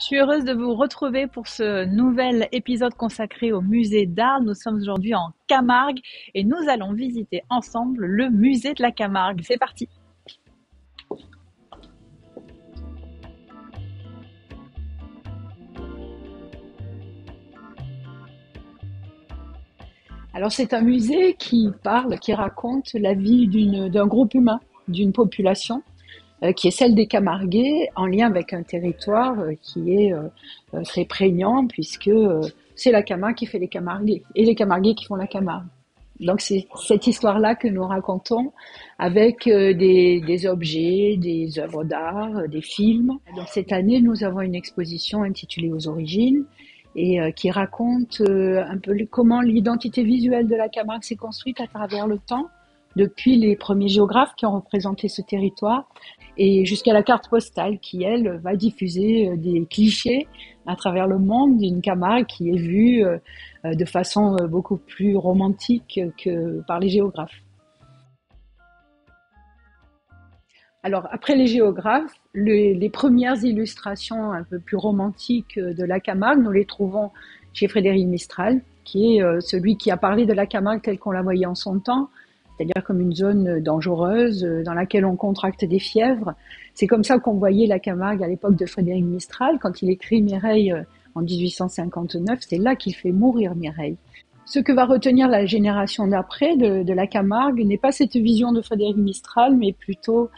suis heureuse de vous retrouver pour ce nouvel épisode consacré au musée d'Arles. Nous sommes aujourd'hui en Camargue et nous allons visiter ensemble le musée de la Camargue. C'est parti! Alors c'est un musée qui parle, qui raconte la vie d'un groupe humain, d'une population, qui est celle des Camarguais, en lien avec un territoire qui est très prégnant, puisque c'est la Camargue qui fait les Camarguais, et les Camarguais qui font la Camargue. Donc c'est cette histoire-là que nous racontons avec des objets, des œuvres d'art, des films. Donc cette année, nous avons une exposition intitulée Aux origines et qui raconte un peu comment l'identité visuelle de la Camargue s'est construite à travers le temps, depuis les premiers géographes qui ont représenté ce territoire et jusqu'à la carte postale qui, elle, va diffuser des clichés à travers le monde d'une Camargue qui est vue de façon beaucoup plus romantique que par les géographes. Alors, après les géographes, les premières illustrations un peu plus romantiques de la Camargue, nous les trouvons chez Frédéric Mistral, qui est celui qui a parlé de la Camargue telle qu'on la voyait en son temps, c'est-à-dire comme une zone dangereuse dans laquelle on contracte des fièvres. C'est comme ça qu'on voyait la Camargue à l'époque de Frédéric Mistral. Quand il écrit Mireille en 1859, c'est là qu'il fait mourir Mireille. Ce que va retenir la génération d'après de la Camargue n'est pas cette vision de Frédéric Mistral, mais plutôt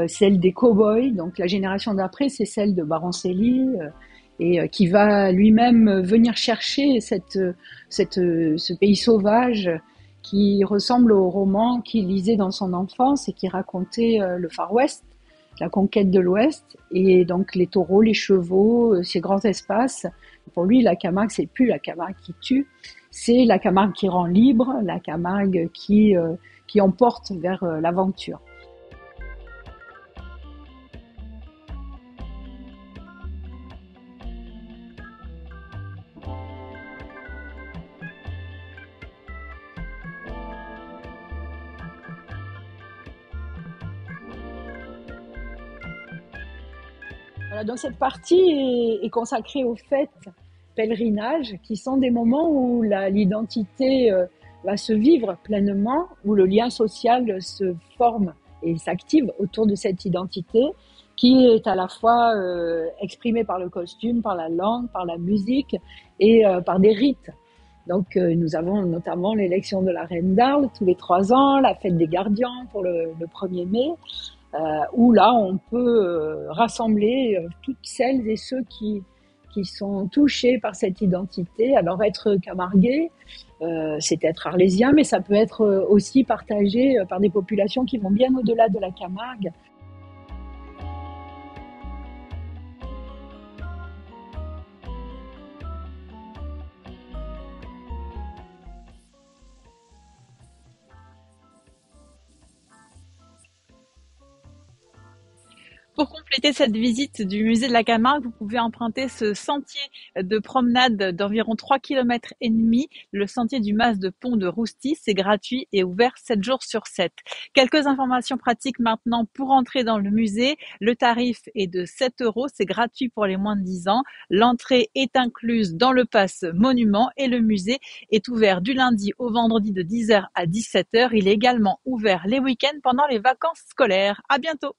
celle des cow-boys. Donc la génération d'après, c'est celle de Baroncelli, et qui va lui-même venir chercher ce pays sauvage qui ressemble au roman qu'il lisait dans son enfance et qui racontait le Far West, la conquête de l'Ouest, et donc les taureaux, les chevaux, ces grands espaces. Pour lui, la Camargue, c'est plus la Camargue qui tue, c'est la Camargue qui rend libre, la Camargue qui emporte vers l'aventure. Voilà, donc cette partie est consacrée aux fêtes, pèlerinages, qui sont des moments où l'identité va se vivre pleinement, où le lien social se forme et s'active autour de cette identité, qui est à la fois exprimée par le costume, par la langue, par la musique et par des rites. Donc nous avons notamment l'élection de la reine d'Arles tous les 3 ans, la fête des gardiens pour le 1er mai, où là on peut rassembler toutes celles et ceux qui sont touchés par cette identité. Alors être camarguais, c'est être arlésien, mais ça peut être aussi partagé par des populations qui vont bien au-delà de la Camargue. Pour compléter cette visite du musée de la Camargue, vous pouvez emprunter ce sentier de promenade d'environ 3,5 km, le sentier du Mas de Pont de Rousty. C'est gratuit et ouvert 7 jours sur 7. Quelques informations pratiques maintenant pour entrer dans le musée. Le tarif est de 7 €, c'est gratuit pour les moins de 10 ans. L'entrée est incluse dans le pass monument et le musée est ouvert du lundi au vendredi de 10 h à 17 h. Il est également ouvert les week-ends pendant les vacances scolaires. À bientôt!